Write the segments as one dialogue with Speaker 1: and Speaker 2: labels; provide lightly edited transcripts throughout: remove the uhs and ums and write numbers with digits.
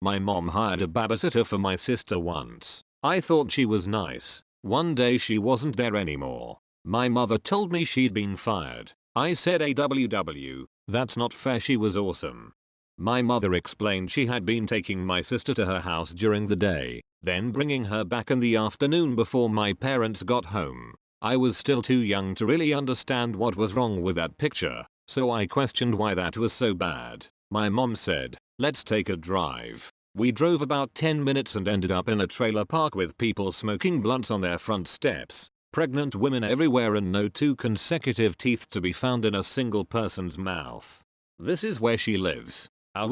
Speaker 1: My mom hired a babysitter for my sister once. I thought she was nice. One day she wasn't there anymore. My mother told me she'd been fired. I said AWW, that's not fair, she was awesome. My mother explained she had been taking my sister to her house during the day, then bringing her back in the afternoon before my parents got home. I was still too young to really understand what was wrong with that picture, so I questioned why that was so bad. My mom said, "Let's take a drive." We drove about 10 minutes and ended up in a trailer park with people smoking blunts on their front steps, pregnant women everywhere, and no 2 consecutive teeth to be found in a single person's mouth. This is where she lives. I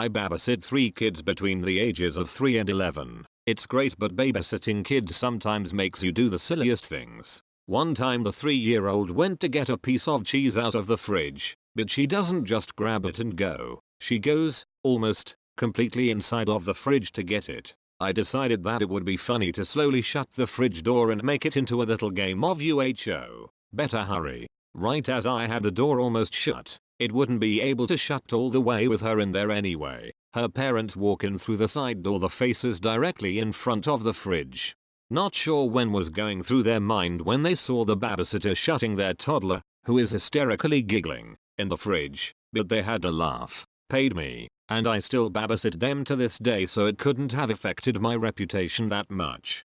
Speaker 1: babysit 3 kids between the ages of 3 and 11. It's great, but babysitting kids sometimes makes you do the silliest things. One time the 3-year-old went to get a piece of cheese out of the fridge, but she doesn't just grab it and go. She goes, almost, completely inside of the fridge to get it. I decided that it would be funny to slowly shut the fridge door and make it into a little game of UHO. Better hurry. Right as I had the door almost shut, it wouldn't be able to shut all the way with her in there anyway. Her parents walk in through the side door that faces directly in front of the fridge. Not sure when was going through their mind when they saw the babysitter shutting their toddler, who is hysterically giggling, in the fridge, but they had to laugh, paid me, and I still babysit them to this day, so it couldn't have affected my reputation that much.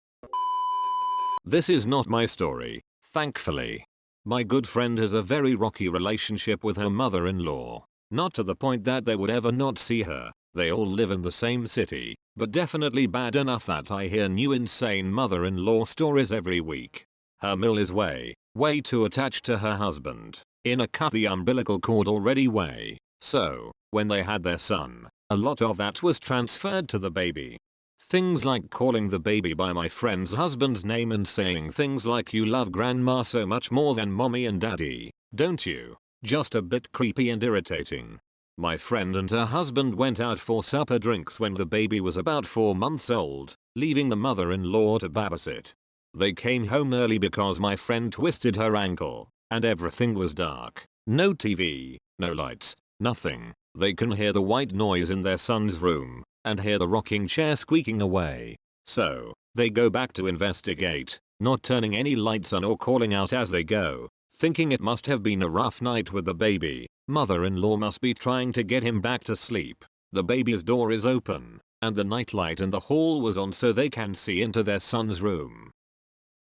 Speaker 1: This is not my story, thankfully. My good friend has a very rocky relationship with her mother-in-law. Not to the point that they would ever not see her. They all live in the same city, but definitely bad enough that I hear new insane mother-in-law stories every week. Her mill is way too attached to her husband. In a cut the umbilical cord already way. So, when they had their son, a lot of that was transferred to the baby. Things like calling the baby by my friend's husband's name and saying things like, "You love grandma so much more than mommy and daddy, don't you?" Just a bit creepy and irritating. My friend and her husband went out for supper drinks when the baby was about 4 months old, leaving the mother-in-law to babysit. They came home early because my friend twisted her ankle, and everything was dark. No TV, no lights, nothing. They can hear the white noise in their son's room, and hear the rocking chair squeaking away. So, they go back to investigate, not turning any lights on or calling out as they go, thinking it must have been a rough night with the baby. Mother-in-law must be trying to get him back to sleep. The baby's door is open, and the nightlight in the hall was on so they can see into their son's room.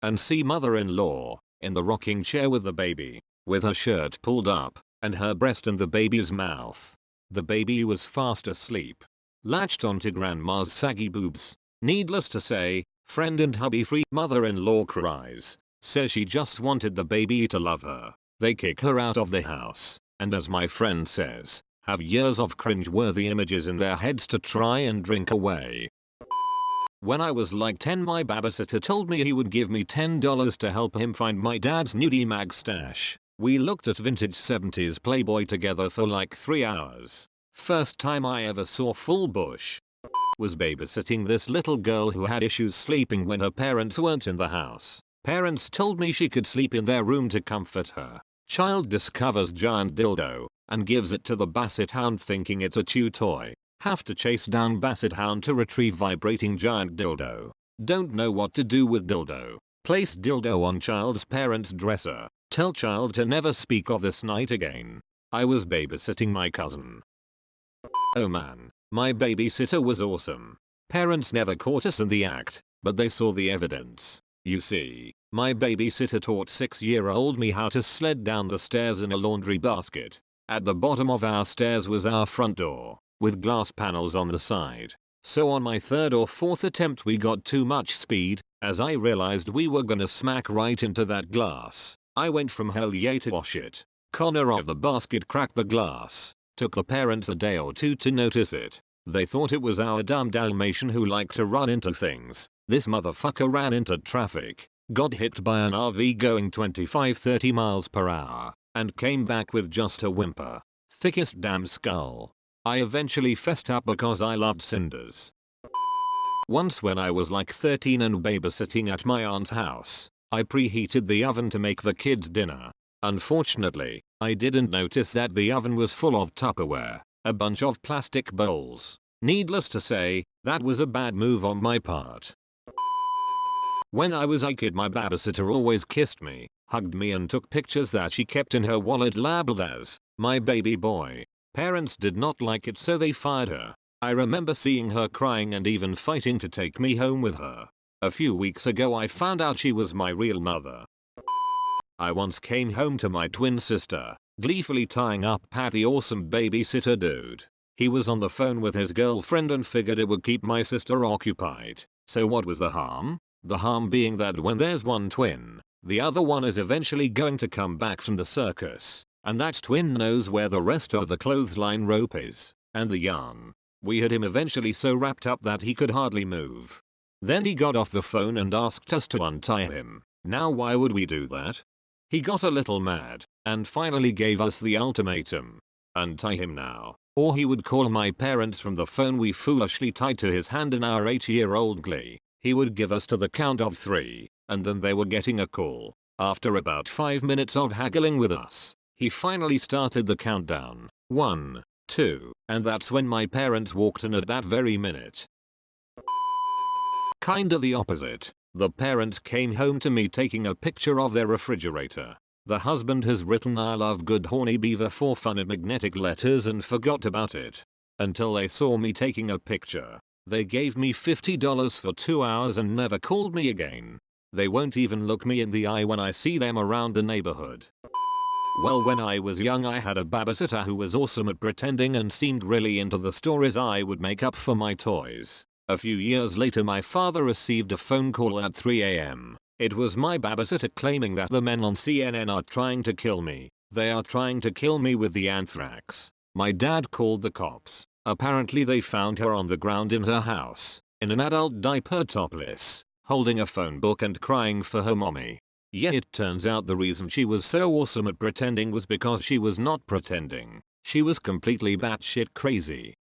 Speaker 1: And see mother-in-law, in the rocking chair with the baby, with her shirt pulled up, and her breast in the baby's mouth. The baby was fast asleep, latched onto grandma's saggy boobs. Needless to say, friend and hubby-free mother-in-law cries, says she just wanted the baby to love her. They kick her out of the house, and as my friend says, have years of cringe-worthy images in their heads to try and drink away. When I was like 10, my babysitter told me he would give me $10 to help him find my dad's nudie mag stash. We looked at vintage 70s Playboy together for like 3 hours. First time I ever saw full bush. Was babysitting this little girl who had issues sleeping when her parents weren't in the house. Parents told me she could sleep in their room to comfort her. Child discovers giant dildo and gives it to the basset hound thinking it's a chew toy. Have to chase down basset hound to retrieve vibrating giant dildo. Don't know what to do with dildo. Place dildo on child's parents' dresser. Tell child to never speak of this night again. I was babysitting my cousin. Oh man, my babysitter was awesome. Parents never caught us in the act, but they saw the evidence. You see, my babysitter taught 6-year-old me how to sled down the stairs in a laundry basket. At the bottom of our stairs was our front door, with glass panels on the side. So on my 3rd or 4th attempt we got too much speed, as I realized we were gonna smack right into that glass. I went from hell yeah to wash it. Corner of the basket cracked the glass. Took the parents a day or 2 to notice it. They thought it was our dumb Dalmatian who liked to run into things. This motherfucker ran into traffic, got hit by an RV going 25-30 miles per hour, and came back with just a whimper. Thickest damn skull. I eventually fessed up because I loved cinders. Once when I was like 13 and babysitting at my aunt's house, I preheated the oven to make the kids dinner. Unfortunately, I didn't notice that the oven was full of Tupperware, a bunch of plastic bowls, Needless to say, that was a bad move on my part. When I was a kid, my babysitter always kissed me, hugged me and took pictures that she kept in her wallet labeled as my baby boy. Parents did not like it, so they fired her. I remember seeing her crying and even fighting to take me home with her. A few weeks ago I found out she was my real mother. I once came home to my twin sister, gleefully tying up Pat the awesome babysitter dude. He was on the phone with his girlfriend and figured it would keep my sister occupied. So what was the harm? The harm being that when there's one twin, the other one is eventually going to come back from the circus, and that twin knows where the rest of the clothesline rope is, and the yarn. We had him eventually so wrapped up that he could hardly move. Then he got off the phone and asked us to untie him. Now why would we do that? He got a little mad, and finally gave us the ultimatum. Untie him now, or he would call my parents from the phone we foolishly tied to his hand in our 8-year-old glee. He would give us to the count of 3, and then they were getting a call. After about 5 minutes of haggling with us, he finally started the countdown. 1, 2, and that's when my parents walked in at that very minute. Kinda the opposite. The parents came home to me taking a picture of their refrigerator. The husband has written "I love good horny beaver" for fun in magnetic letters and forgot about it. Until they saw me taking a picture. They gave me $50 for 2 hours and never called me again. They won't even look me in the eye when I see them around the neighborhood. Well, when I was young I had a babysitter who was awesome at pretending and seemed really into the stories I would make up for my toys. A few years later my father received a phone call at 3 a.m. It was my babysitter claiming that the men on CNN are trying to kill me. They are trying to kill me with the anthrax. My dad called the cops. Apparently they found her on the ground in her house, in an adult diaper, topless, holding a phone book and crying for her mommy. Yet it turns out the reason she was so awesome at pretending was because she was not pretending. She was completely batshit crazy.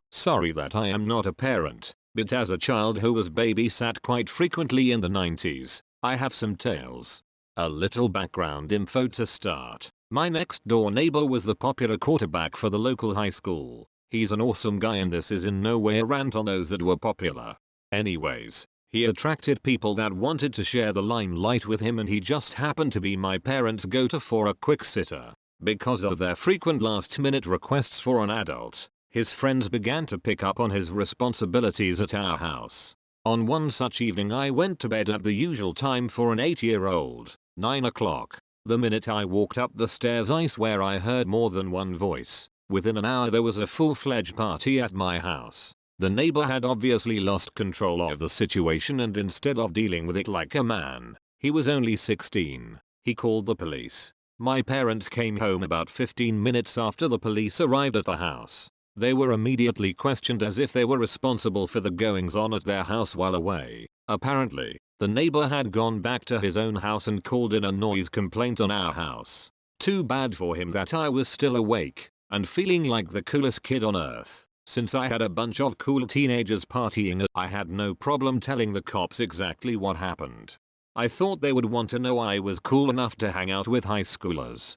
Speaker 1: Sorry that I am not a parent, but as a child who was babysat quite frequently in the 90s, I have some tales. A little background info to start. My next door neighbor was the popular quarterback for the local high school. He's an awesome guy, and this is in no way a rant on those that were popular. Anyways, he attracted people that wanted to share the limelight with him, and he just happened to be my parents' go-to for a quick sitter. Because of their frequent last-minute requests for an adult, his friends began to pick up on his responsibilities at our house. On one such evening I went to bed at the usual time for an 8-year-old, 9 o'clock. The minute I walked up the stairs I swear I heard more than one voice. Within an hour there was a full-fledged party at my house. The neighbor had obviously lost control of the situation, and instead of dealing with it like a man, he was only 16, he called the police. My parents came home about 15 minutes after the police arrived at the house. They were immediately questioned as if they were responsible for the goings-on at their house while away. Apparently, the neighbor had gone back to his own house and called in a noise complaint on our house. Too bad for him that I was still awake and feeling like the coolest kid on earth. Since I had a bunch of cool teenagers partying, I had no problem telling the cops exactly what happened. I thought they would want to know I was cool enough to hang out with high schoolers.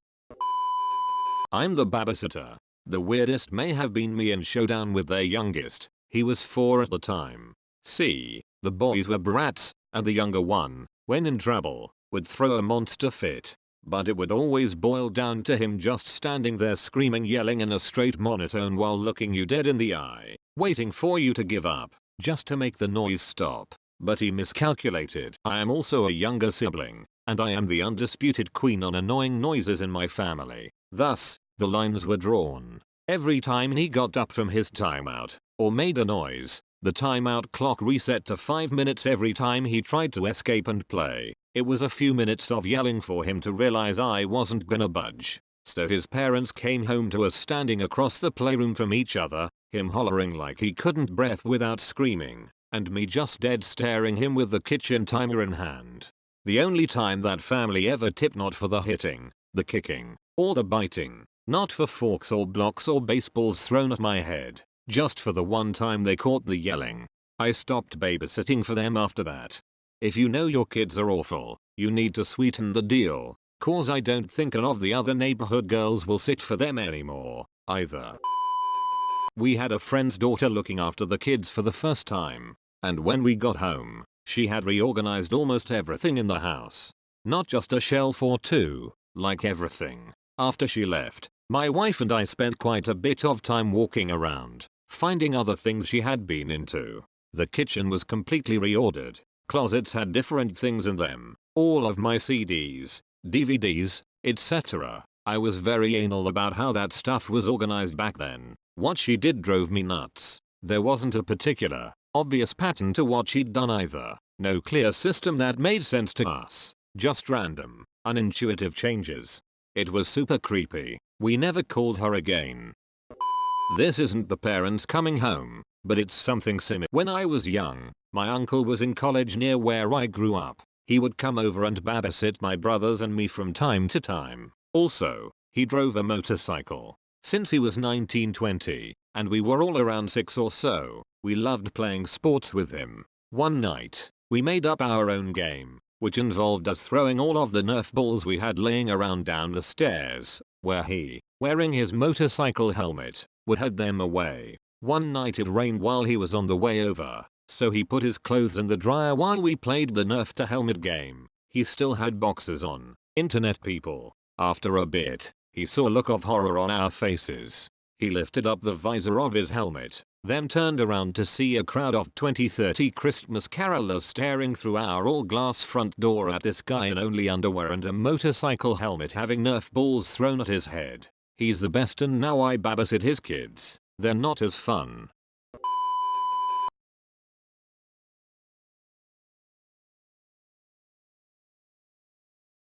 Speaker 1: I'm the babysitter. The weirdest may have been me in showdown with their youngest. He was 4 at the time. See, the boys were brats, and the younger one, when in trouble, would throw a monster fit. But it would always boil down to him just standing there screaming, yelling in a straight monotone while looking you dead in the eye, waiting for you to give up, just to make the noise stop. But he miscalculated. I am also a younger sibling, and I am the undisputed queen on annoying noises in my family. Thus, the lines were drawn. Every time he got up from his timeout, or made a noise, the timeout clock reset to 5 minutes every time he tried to escape and play. It was a few minutes of yelling for him to realize I wasn't gonna budge. So his parents came home to us standing across the playroom from each other, him hollering like he couldn't breathe without screaming, and me just dead staring him with the kitchen timer in hand. The only time that family ever tipped, not for the hitting, the kicking, or the biting, not for forks or blocks or baseballs thrown at my head. Just for the one time they caught the yelling. I stopped babysitting for them after that. If you know your kids are awful, you need to sweeten the deal, cause I don't think none of the other neighborhood girls will sit for them anymore, either. We had a friend's daughter looking after the kids for the first time, and when we got home, she had reorganized almost everything in the house. Not just a shelf or two, like everything. After she left, my wife and I spent quite a bit of time walking around, finding other things she had been into. The kitchen was completely reordered. Closets had different things in them. All of my CDs, DVDs, etc. I was very anal about how that stuff was organized back then. What she did drove me nuts. There wasn't a particular, obvious pattern to what she'd done either. No clear system that made sense to us. Just random, unintuitive changes. It was super creepy. We never called her again. This isn't the parents coming home, but it's something similar. When I was young, my uncle was in college near where I grew up. He would come over and babysit my brothers and me from time to time. Also, he drove a motorcycle. Since he was 19-20, and we were all around 6 or so, we loved playing sports with him. One night, we made up our own game, which involved us throwing all of the Nerf balls we had laying around down the stairs, where he, wearing his motorcycle helmet, would head them away. One night it rained while he was on the way over, so he put his clothes in the dryer while we played the Nerf to helmet game. He still had boxers on. Internet people. After a bit, he saw a look of horror on our faces. He lifted up the visor of his helmet, then turned around to see a crowd of 20-30 Christmas carolers staring through our all-glass front door at this guy in only underwear and a motorcycle helmet having Nerf balls thrown at his head. He's the best and now I babysit his kids. They're not as fun,